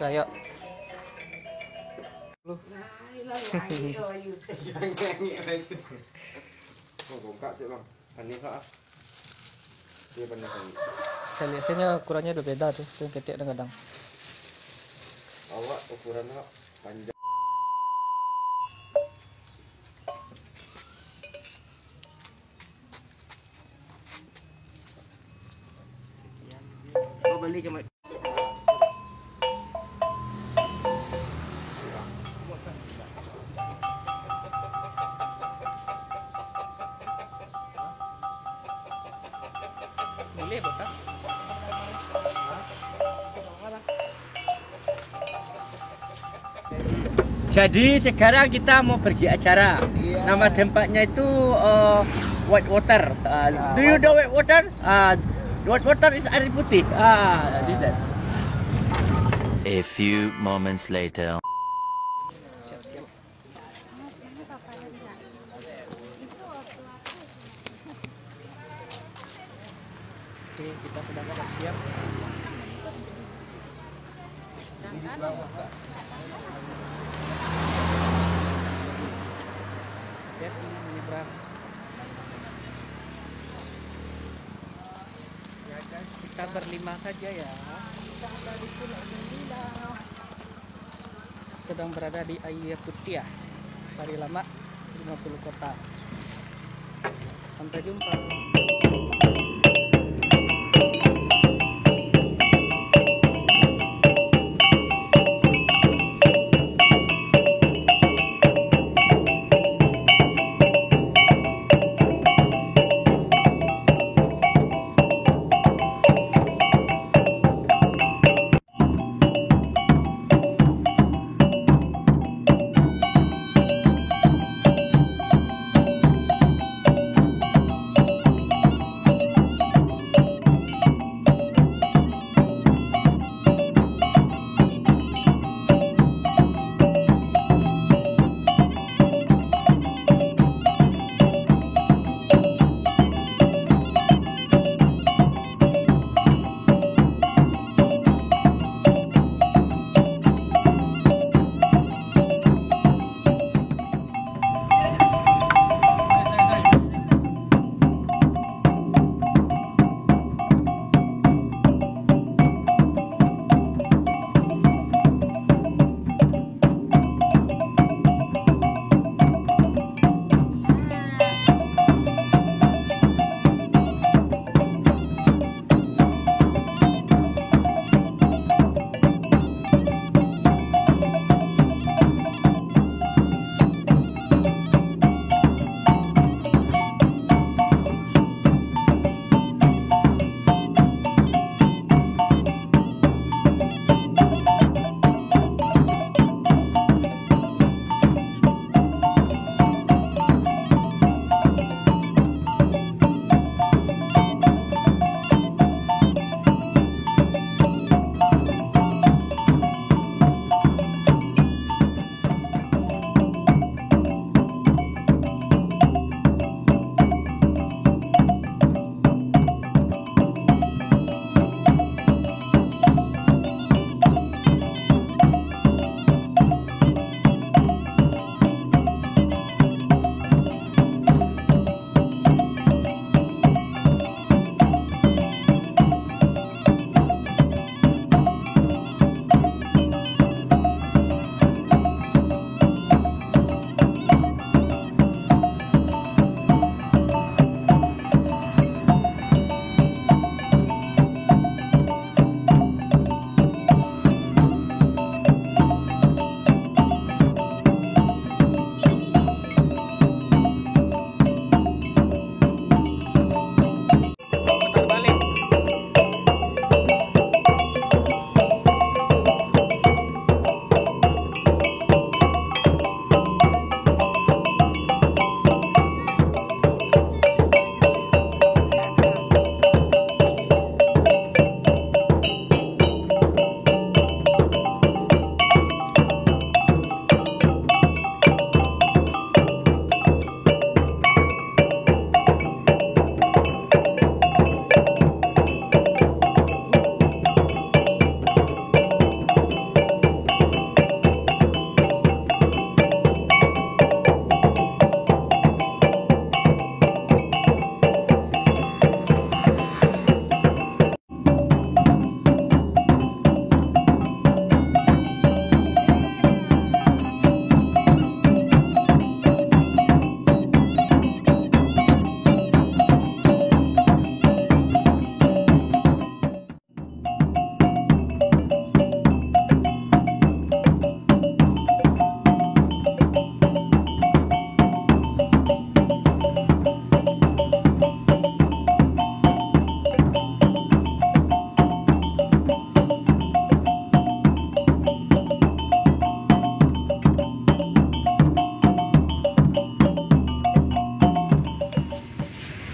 Ayo. Lu. Oh, bongkak sih bang. Panik kak. Dia panik kali. Saya biasanya ukurannya udah beda tuh yang ketik dan kadang. Awak ukuran kak panjang. Oh beli ke Boleh bekas. Jadi sekarang kita mau pergi acara. Nama tempatnya itu White Water. Do you know White Water? White Water is air putih. This that. A few moments later. Siap-siap. Oke, kita sedang siap. Menyeberang. Kita berlima saja ya. Sedang berada di Ayia Putih, Sari Lama, 50 kota. Sampai jumpa.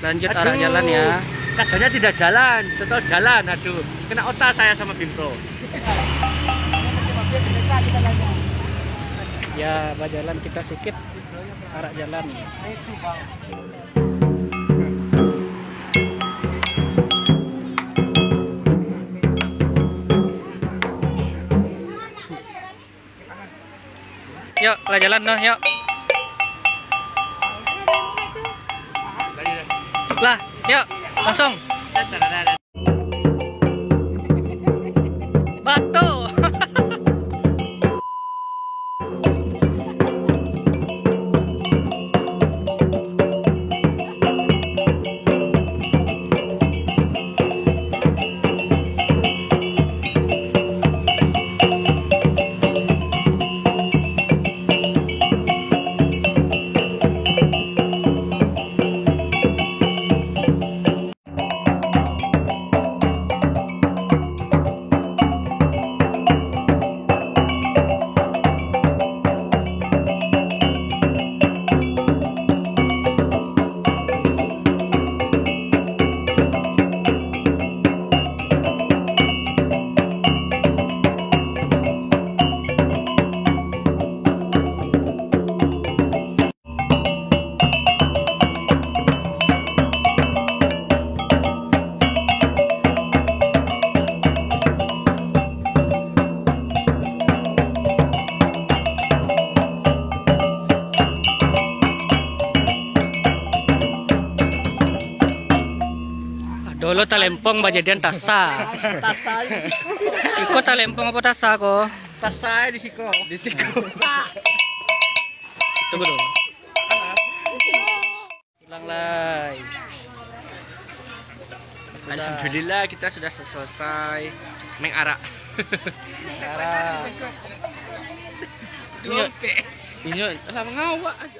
lanjut arah jalan ya. Katanya tidak jalan, total jalan. Aduh, kena otak saya sama Bimbo. Ya, jalan kita sedikit arah jalan. Yuk, lah jalan noh, yuk. Lah, yuk, langsung. Batu. Dulu talempong bajadian tasa. Tasai, Ikut talempong apa tasa kok? tasai di siko. Di siku. Tunggu dulu. Hilang lagi. Alhamdulillah kita sudah selesai mengarak. Arah. Ini lah mengawak aja.